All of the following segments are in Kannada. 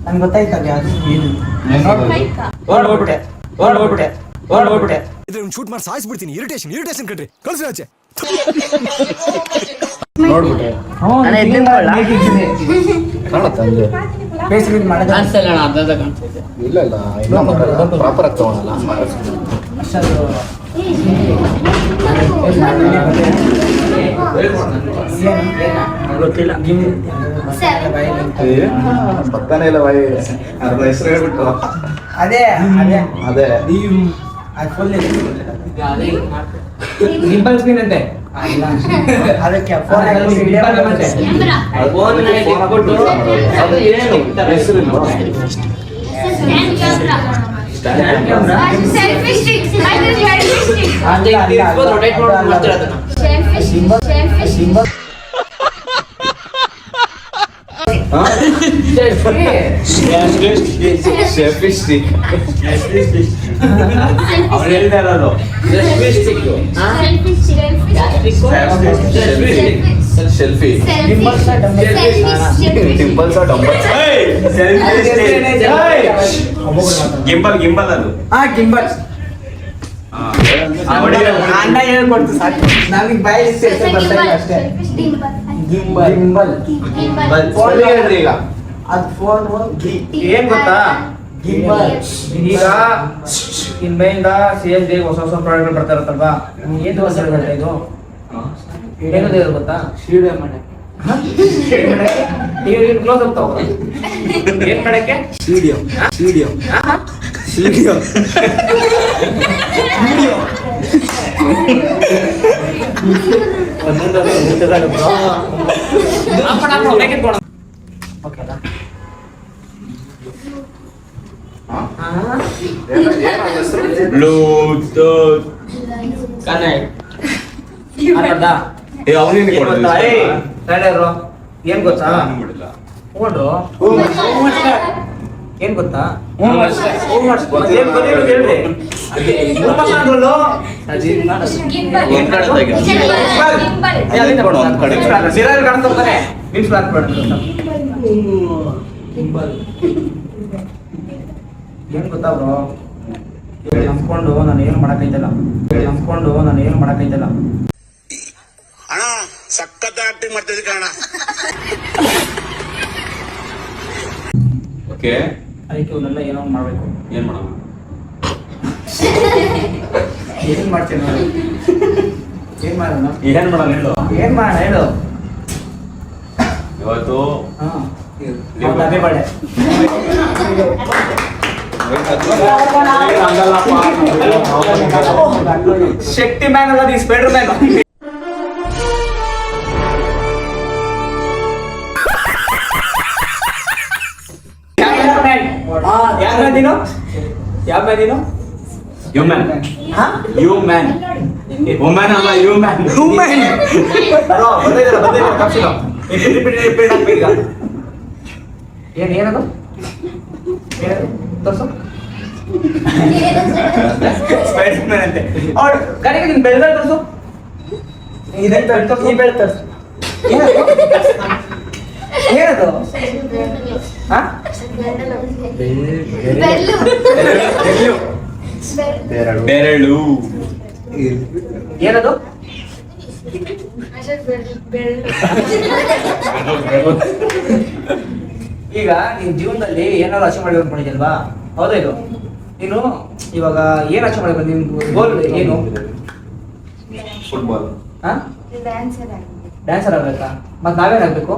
ನಂಗೆ ಗೊತ್ತಾಯ್ತಲ್ಲ ಅದು ಏನು ಓಡ್ಬಿಟ್ಟೆ ಇದ್ರೆ ಶೂಟ್ ಮಾಡಿ ಸಾಯಿಸ್ಬಿಡ್ತೀನಿ. ಇರಿಟೇಷನ್ ಕಣ್ರಿ, ಕಳ್ಸಿ ಆಚೆ. ನೋಡ್ಬಿಟ್ಟೆ ಕಾಣುತ್ತೆ ಹಂಗೆ. ಇಲ್ಲ ಪ್ರಾಪರ್ ಆಗಿ ತಗೊಳಲ್ಲ. ಗೊತ್ತಿಲ್ಲ ಪಕ್ಕನೇ ಇಲ್ಲ ಬಾಯಿ. ಅರ್ಧ ಹೆಸರು ಹೇಳ್ಬಿಟ್ಟು ಅದೇ ಅದೇ ಅದು ಫುಲ್ ಡಿಂಪಲ್ ಸ್ಕ್ರೀನ್ ಅಂತೆ. ಅದಕ್ಕೆ ಅವ್ರು ಹೇಳ್ತಾ ಇರೋದು ಸೆಲ್ಫಿ ಡಿಂಪಲ್ಸ್ ಗಿಂಬಲ್ ಅದು ಗಿಂಬಲ್ ಅಣ್ಣ ಹೇಳ್ಕೊಡ್ತು ಸಾಕು. ನನಗೆ ಬಾಯಿ ಅಷ್ಟೇ. ಗಿಂಬಲ್ ಈಗ ಅದು ಫೋನ್ ಏನ್ ಗೊತ್ತಾ, ಗಿಂಬಲ್ ಈಗ ಇನ್ಮೇಲಿಂದ CSD ಹೊಸ ಪ್ರಾಡಕ್ಟ್ ಬರ್ತಾ ಇರುತ್ತಲ್ವಾ, ಏನು ಹೊಸ ಪ್ರಾಡಕ್ಟ್ ಇದು ಏನದು ಇದು ಗೊತ್ತಾ? ಸ್ಟುಡಿಯೋ ಮಾಡಕ್ಕೆ ಕ್ಲೋಸ್ ಅಪ್ ತಗೋ. ಏನ್ ಮಾಡಕ್ಕೆ? ಸ್ಟುಡಿಯೋ ಬ್ಲೂಟೂತ್ ಏನ್ ಗೊತ್ತಾ ನೋಡ್ರು, ಏನ್ ಗೊತ್ತಾ ಏನ್ ಗೊತ್ತಾ ಬ್ರೋ, ನಂಬ್ಕೊಂಡು ನಾನು ಏನು ಮಾಡಕೈತಲ್ಲ ಅಣ್ಣ ಸಖತ್ ಆಕ್ಟಿಂಗ್ ಮಾಡ್ತಿದ್ದೆ ಕಣ. ಓಕೆ, ಅದಕ್ಕೆ ಇವನ್ನೆಲ್ಲ ಏನೋ ಮಾಡ್ಬೇಕು. ಏನ್ ಮಾಡೋಣ? ಏನ್ ಮಾಡ್ತೀನಿ ನೋಡಿ, ಏನ್ ಮಾಡೋಣ ಹೇಳು. ಏನ್ ಮಾಡೋಣ ಹೇಳು. ಇವತ್ತು ಅದೇ ಬಳೆ ಶಕ್ತಿ ಮ್ಯಾನ್ ಅಲ್ಲ, ಈ ಸ್ಪೈಡರ್ ಮ್ಯಾನ್. ಯಾವ ಮ್ಯಾನ್ ಹ್ಯೂಮನ್ ವುಮನ್ ಅಲ್ಲ, ಹ್ಯೂಮನ್. ಏನದು ತೋರ್ಸು. ಸ್ಪೈಡರ್ ಮ್ಯಾನ್ ಅಂತೆ ಅವ್ರು ಕಡೆಗೆ ನೀನು ಬೆಳೆದ ತೋರ್ಸು. ಈ ಬೆಳೆ ತೋರ್ಸು. ಏನದು? ಬೆರಳು. ಏನದು? ಈಗ ನಿನ್ ಜೀವನದಲ್ಲಿ ಏನಾದ್ರು ಅಚೀವ್ ಮಾಡಿ ಅನ್ಕೊಂಡಿದ್ಯಲ್ವಾ, ಹೌದಾ? ಇದು ನೀನು ಇವಾಗ ಏನ್ ಅಚೀವ್ ಮಾಡ್ಬೇಕು? ನಿನ್ ಗೋಲ್ ಏನು? ಫುಟ್ಬಾಲ್. ಡ್ಯಾನ್ಸರ್ ಆಗ್ಬೇಕಾ? ಮತ್ ನಾವೇನಾಗ್ಬೇಕು?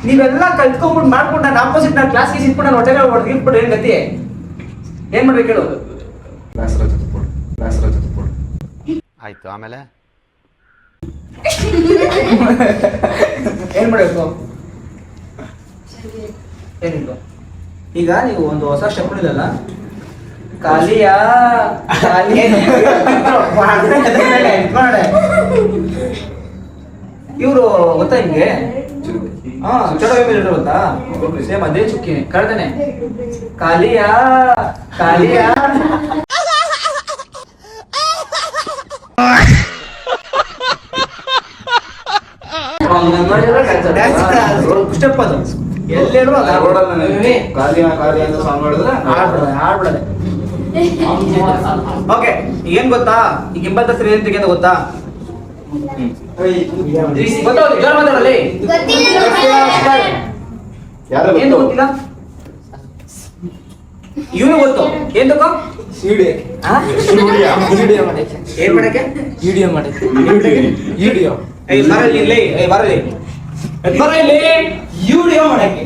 ನೀವೆಲ್ಲ ಕಲ್ತ್ಕೊಂಡ್ಬಿಟ್ಟು ಮಾಡ್ಕೊಂಡು ನಾನು ಆಪೋಸಿಟ್ ನಾನು ಕ್ಲಾಸ್ಗೆ ಸಿಟ್ಬಿಟ್ಟು ನಾನು ಹೊಟ್ಟೆಗೆ ಹೊಡೆದು ಇಟ್ಬಿಟ್ಟು ಏನ್ ಗತಿ? ಏನ್ ಮಾಡ್ಬೇಕು ಹೇಳು? ಆಯ್ತು, ಆಮೇಲೆ ಏನ್ ಮಾಡ್ಬೇಕು? ಏನಿಲ್ಲ. ಈಗ ನೀವು ಒಂದು ಹೊಸ ಸ್ಟೆಪ್ ಇಡಲ್ಲ, ಕಾಲಿಯ ಇವರು ಗೊತ್ತಾ ನಿಮ್ಗೆ? ಚಲೋ ಗೊತ್ತಾ? ಸೇಮ್ ಅದೇ ಚುಕ್ಕಿ ಕಳ್ದೇನೆ. ಕಾಲಿಯ ಸ್ಟೆಪ್ ಅದು ಎಲ್ಲೇನು ಅದು ರೋಡಲ್ಲಿ ಕಾರ್ಯ ಅಂತ ಸಾಂಗ್ ಮಾಡಿದ್ರೆ ಆಡ್ಬಿಡದೆ. ಓಕೆ, ಏನ್ ಗೊತ್ತಾ ಈ ಗಿಂಬಲ್ ಹೆಸರು ಏನ್ ತೆಗೆದು ಗೊತ್ತಾ? ಗೊತ್ತಾ? ಜೋರ ಮಾತಾಡಲಿ. ಯಾರು ಏನು ಗೊತ್ತಿಲ್ಲ? ಇವನು ಗೊತ್ತು. ಏನ್ ತಗೋ? ಏನ್ ಮಾಡಕ್ಕೆ? ವಿಡಿಯೋ ಮಾಡಕ್ಕೆ ಬರಲಿ ಇಲ್ಲಿ, ಬರಲಿ ಬರಲಿ. ವಿಡಿಯೋ ಮಾಡಕ್ಕೆ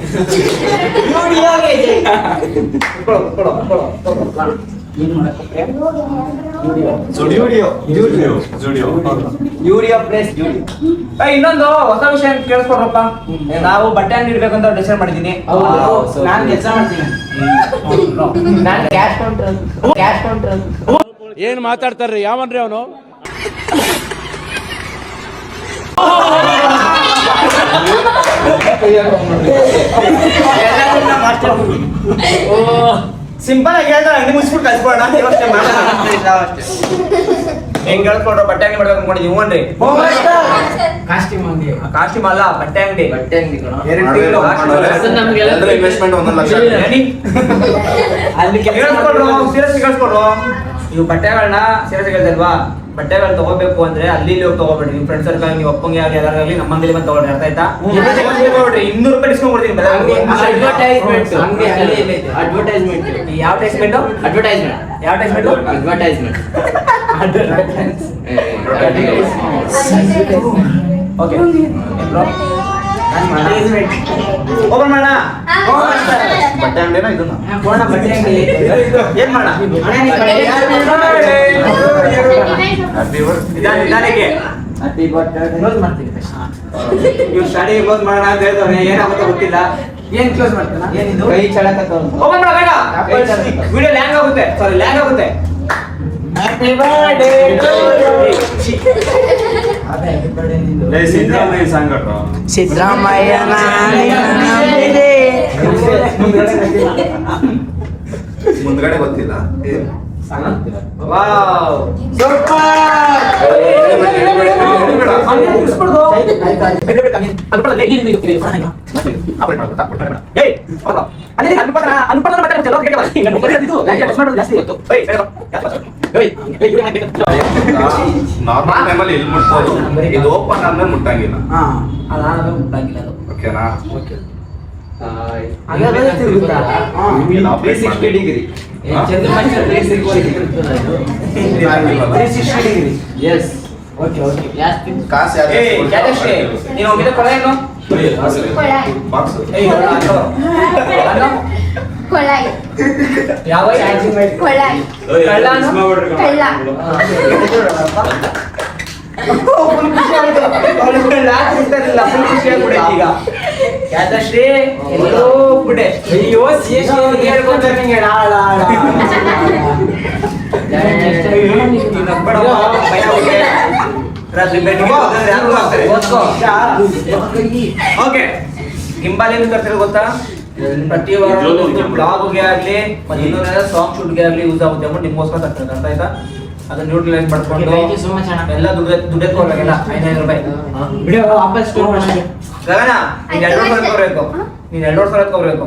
ಯೂರಿಯೋ ಪ್ಲೇಸ್ ಇನ್ನೊಂದು ಹೊಸ ವಿಷಯ ಕೇಳಿಸ್ಕೊಡ್ರಪ್ಪ. ನಾವು ಬಟ್ಟೆ ಅಂಗಡಿ ಇಡ್ಬೇಕಂತ ಡಿಸೈಡ್ ಮಾಡಿದೀನಿ. ನಾನು ಕೆಲಸ ಮಾಡ್ತೀನಿ. ನಾನು ಕ್ಯಾಶ್ ಕೌಂಟರ್ ಏನ್ ಮಾತಾಡ್ತಾರ್ರಿ ಯಾವನ್ರಿ ಅವನು? ಸಿಂಪಲ್ ಆಗಿ ಹೇಳ್ತಾರೆ, ಅಂಗಡಿ ಮುಗಿಸ್ಬಿಟ್ಟು ಕಳ್ಸ್ಕೊಡೋಣ. ಹೆಂಗ್ ಹೇಳ್ಕೊಡ್ರ ಬಟ್ಟೆ ಅಂಗಡಿ ಮಾಡ್ಬೇಕು ಅನ್ಕೊಂಡಿದ್ದೀವಿ. ಹ್ಞೂನ್ರಿ, ಕಾಸ್ಟ್ಯೂಮ್ ಅಲ್ಲ, ಬಟ್ಟೆ ಅಂಗಡಿ. 2 ತಿಂಗಳು ಇನ್ವೆಸ್ಟ್ಮೆಂಟ್ 1 ಲಕ್ಷ. ಅಲ್ಲಿ ಕೇಳಿಸ್ಕೊಡ್ರು, ಸೀರಿಯಸ್ ಕೇಳಿಸ್ಕೊಡ್ರು. ನೀವು ಬಟ್ಟೆಗಳನ್ನ ಸೀರಿಯಸ್ ಹೇಳ್ತಲ್ವಾ? ಬಟ್ಟೆಗಳು ತಗೋಬೇಕು ಅಂದ್ರೆ ಅಲ್ಲಿ ಇಲ್ಲಿ ಹೋಗಿ ತಗೋಬೇಡಿ. ನಿಮ್ ಫ್ರೆಂಡ್ ಸರ್ಕಲ್, ನೀವು ಅಪ್ಪಂಗೆ ಆಗಲಿ ಎಲ್ಲರಿಗಾಗಲಿ ನಮ್ಮ ಅಂಗಡಿ ಬಂದು ತಗೊಳ್ರಿ. ಅರ್ಥ ಆಯ್ತಾ? 200 ರೂಪಾಯಿ ಡಿಸ್ಕೌಂಟ್ ಕೊಡ್ತೀನಿ. ಅಡ್ವರ್ಟೈಸ್ಮೆಂಟ್ ಯಾವ ಟೈಸ್ಮೆಂಟ್? ಓಕೆ, ಓಪನ್ ಮಾಡೋಣ. ಬಟ್ಟೆ ಅಂಗಡಿನ ಇದನ್ನ ಬಟ್ಟೆ ಅಂಗಡಿ ಏನ್ ಮಾಡೋಣ? ನಿಧಾನಕ್ಕೆ ಹ್ಯಾಪಿ ಬರ್ತ್ಡೇ ಕ್ಲೋಸ್ ಮಾಡ್ತೀನಿ. ಇವ್ರು ಸ್ಟಡಿ ಕ್ಲೋಸ್ ಮಾಡೋಣ ಅಂತ ಹೇಳ್ದವ್ರೆ. ಏನಾಗುತ್ತೋ ಗೊತ್ತಿಲ್ಲ. ಏನ್ ಕ್ಲೋಸ್ ಮಾಡ್ತಾನ? ಏನಿದು ಕೈ ಚಳಕತ್ತ ಓಪನ್ ಮಾಡ ಬೇಗ. ವಿಡಿಯೋ ಲ್ಯಾಂಗ್ ಆಗುತ್ತೆ. ಸಾರಿ, ಲ್ಯಾಂಗ್ ಆಗುತ್ತೆ. ಹ್ಯಾಪಿ ಬರ್ತ್ಡೇ ಸಿದ್ದರಾಮಯ್ಯ ಸಾಂಗ್ ಕಟ್ಟೋ. ಸಿದ್ದರಾಮಯ್ಯ ಮುಂದ್ಗಡೆ ಗೊತ್ತಿಲ್ಲ. ವಾವ್, ನಾರ್ಮಲ್ ಟೈಮಲ್ಲಿ ಇಲ್ಲಿ ಮುಟ್ಬೋದು, ಇದು ಓಪನ್ ಆದ್ಮೇಲೆ ಮುಟ್ಟಂಗಿಲ್ಲ. ಅದಾದ್ರೂ ಮುಟ್ಟಾಗಿಲ್ಲ ಅದು. ಓಕೆನಾ? ಹಾಗಾದ್ರೆ ತಿರುಗುತ್ತಾ? 360 ಡಿಗ್ರಿ. ಚಂದ್ರಮಂಡಲ 360 ಡಿಗ್ರಿ. Yes, okay okay. ಕಾಸು ಯಾರು ಏ ಕ್ಯಾಟಶ್ರೀ, ನೀನು ಹೋಗಿದ್ದ ಕೊಳ ಏನು? ಬಾಕ್ಸ್ ಏಯ್, ಕೊಳಾಯಿ ಯಾವ ಕೊಳಾಯಿ ಕಳ್ಳಾನು? ಫುಲ್ ಖುಷಿ ಆಯ್ತು. ಅವ್ಳು ಲಾಸ್ಟ್ ಇರ್ತಾರಿಲ್ಲ, ಫುಲ್ ಖುಷಿ ಆಗ್ಬಿಡೈತಿ ಈಗ. ಕ್ಯಾಟಶ್ರೀ ಎಲ್ಲೋ ಬಿಡೆ. ಅಯ್ಯೋ ಹೇಳ್ಕೊಂತಾರೆ ನಿಂಗೆ ಓಕೆ, ಗಿಂಬಾಲ್ ಏನು ತರ್ತೀರ ಗೊತ್ತಾ? ಪ್ರತಿ ವಾರ ಬ್ಲಾಗ್ಗೆ ಆಗ್ಲಿ ಮತ್ತೆ ಇನ್ನೊಂದು ಸಾಂಗ್ ಶೂಟ್ಗೆ ಆಗ್ಲಿ ಯೂಸ್ ಆಗುತ್ತೆ ಅಂದ್ಬಿಟ್ಟು ನಿಮ್ಗೋಸ್ಕರ ತರ್ತಾರೆ. ಅರ್ಥ ಆಯ್ತಾ? ಅದನ್ನ ನ್ಯೂಟ್ರಲೈಸ್ ಮಾಡ್ಕೊಂಡು ಎಲ್ಲ ದುಡ್ಡೆತ್ಕೊಳ್ಬೇಕಲ್ಲ. 500 ರೂಪಾಯಿ ವಿಡಿಯೋ ವಾಪಸ್ ಸ್ಟೋರ್ ಮಾಡಿ. ಗಗನ, ನೀನ್ 2 ವರ್ಷ ಎತ್ಕೋಬೇಕು. ನೀನ್ 2 ವರ್ಷ ಎತ್ಕೋಬೇಕು.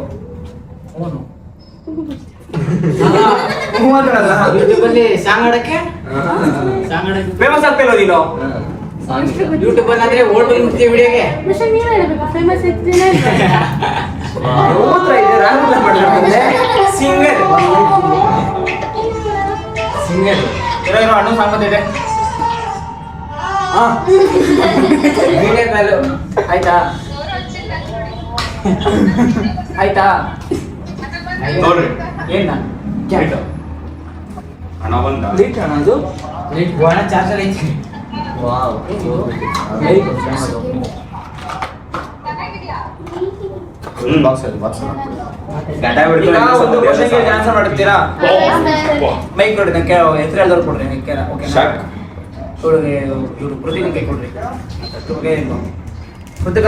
ಯೂಟ್ಯೂಬ್ ಅಲ್ಲಿ ಸಾಂಗ್ ಆಡಕ್ಕೆ ಫೇಮಸ್ ಆಗ್ತಿಲ್ಲ ನೀನು. ಯೂಟ್ಯೂಬ್ ಅಲ್ಲಿ ಅಂದ್ರೆ ಓಲ್ಡ್ ಮುಟ್ಟಿ ವಿಡಿಯೋಗೆ പക്ഷെ നീ വരಬೇಕು ಫೇಮಸ್ ಇರ್ತೀನಿ ಸಿಂಗರ್ ಇರೋ ಅಣ್ಣ ಸಾಂಬತ್ತಿದೆ. ವಿಡಿಯೋ ಕಾಲ್ ಆಯ್ತಾ? ಆಯ್ತಾ? ನೋಡ್ರಿ ಏನ ಹಣ ಬಂದ. ಲೀಟ್ ಅಣ್ಣ ಅದು ಲೀಟ್ ಗೋಣ ಚಾರ್ಜರ್ ಐತಿ. ವಾವ್, ಬಾಕ್ಸ್ ಅಲ್ಲಿ ಬಾಕ್ಸ್ ಗಡ್ಡ ಈಗ ಒಂದು ಕ್ವಶನ್ಗೆ ಆನ್ಸರ್ ಮಾಡುತ್ತೀರಾ? ಮೈಕ್ ಕೊಡಿ, ನಂಗೆ ಹೆಸರು ಹೇಳಿದವ್ರು ಕೊಡ್ರಿ. Okay, shock. ಇವ್ರು ಕೃತಿಕ ಕೈ ಕೊಡ್ರಿ. ಕೃತಿಕ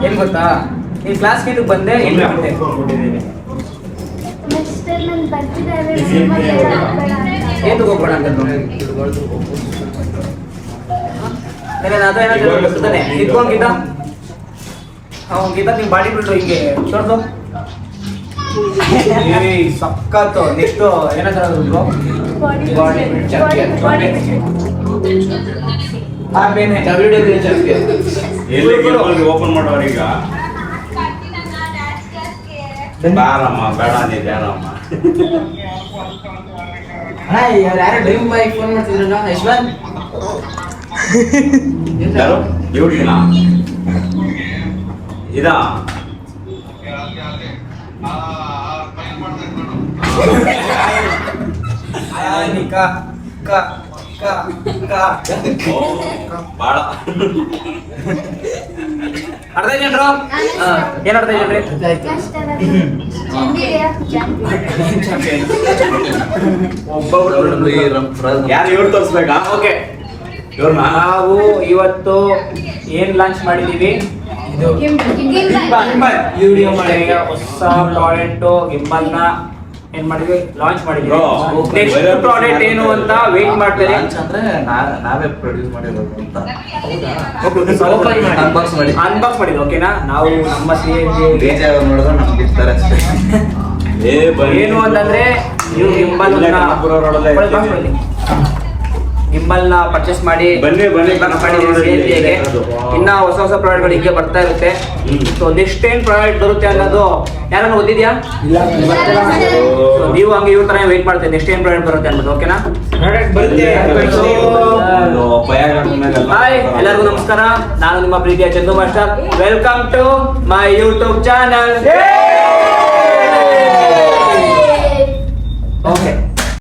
ಏನ್ ಗೊತ್ತಾ? ಈ ಕ್ಲಾಸ್ ಗೀಟಿಗೆ ಬಂದೆ ಏನ್ ಬಿಟ್ಟೆ? ನೆಕ್ಸ್ಟ್ ನನ್ನ ಬರ್ತಿದ್ದಾರೆ ಸಿನಿಮಾ ಏನ್ ತಗೋಬೇಡ ಅಂತ ನಾನು ಅದು ಏನಾದ್ರು ಗೊತ್ತಾನೆ ಇಟ್ಕೊಂಡಿದ್ದ. ಗೀತಾ ನಿಮ್ ಬಾಡಿ ಬಿಲ್ಡ್ರು ಹಿಂಗೆ ತೋರ್ಸು. ಏಯ್ ಸಕ್ಕತ್ತು. ನೆಕ್ಸ್ಟ್ ಏನಂತಾರೆ ಬಾಡಿ ಆಮೇಲೆ WWE ಚಾಂಪಿಯನ್. ಎಲ್ಲಿ ಓಪನ್ ಮಾಡೋರು ಈಗ ಬಾರಮ್ಮ ಬೇಡ ಅಂದಿದ್ದೆ ಯಾರಮ್ಮ ಇವ್ರು ಯಾರೋ ಡ್ರೀಮ್ ಬೈಕ್ ಫೋನ್ ಮಾಡ್ತಿದ್ರಲ್ಲ ಯಶ್ವಂತ್. ಯಾರು ಇವ್ರಿಗಿನ ಇದಾ ಬಾಳ ಅರ್ಧ ಜನರು ಏನ್ ಅರ್ಧ ಜನರಿ ಯಾರು ಇವ್ರು ತೋರಿಸ್ಬೇಕಾ ಓಕೆ ಇವ್ರನ್ನ ನಾವು ಇವತ್ತು ಏನ್ ಲಾಂಚ್ ಮಾಡಿದೀವಿ ವಿಡಿಯೋ ಮಾಡಿ ಹೊಸ ಪ್ರಾಡಕ್ಟ್ ಗಿಂಬಲ್ ನ ಏನ್ ಮಾಡಿದ್ವಿ ಲಾಂಚ್ ಮಾಡಿದ್ವಿ. Bro, ನೆಕ್ಸ್ಟ್ ಪ್ರಾಡಕ್ಟ್ ಏನು ಅಂತ ವೇಟ್ ಮಾಡ್ತಾರೆ. ಅಂದ್ರೆ ನಾವೇ ಪ್ರೊಡ್ಯೂಸ್ ಮಾಡಿರೋದು ಅಂತ ಅನ್ಬಾಕ್ಸ್ ಮಾಡಿದ್ವಿ ಓಕೆನಾ. ನಾವು ನಮ್ಮ ಡಿಜೆ ನೋಡಿದ್ರೆ ನಮ್ಗೆ ಇರ್ತಾರೆ ಅಷ್ಟೇ. ಏನು ಅಂತಂದ್ರೆ ನೀವು ಗಿಂಬಲ್ ನ ಪರ್ಚೇಸ್ ಮಾಡಿ ಬನ್ನಿ ಇನ್ನ ಹೊಸ ಪ್ರಾಡಕ್ಟ್ಗಳು ಹೀಗೆ ಬರ್ತಾ ಇರುತ್ತೆ. ಸೊ ನೆಕ್ಸ್ಟ್ ಏನ್ ಪ್ರಾಡಕ್ಟ್ ಬರುತ್ತೆ ಅನ್ನೋದು ಯಾರನ್ನ ಓದಿದ್ಯಾ? So, ನೀವು ಹಂಗೆ ಇವ್ರ ತರ ವೇಟ್ ಮಾಡ್ತೀವಿ ನೆಕ್ಸ್ಟ್ ಏನ್ ಪ್ರಾಡಕ್ಟ್ ಬರುತ್ತೆ ಅನ್ನೋದು ಓಕೆನಾ. ಹಾಯ್ ಎಲ್ಲರಿಗೂ ನಮಸ್ಕಾರ. ನಾನು ನಿಮ್ಮ ಪ್ರೀತಿಯ Chandu master. Welcome to my YouTube channel. Okay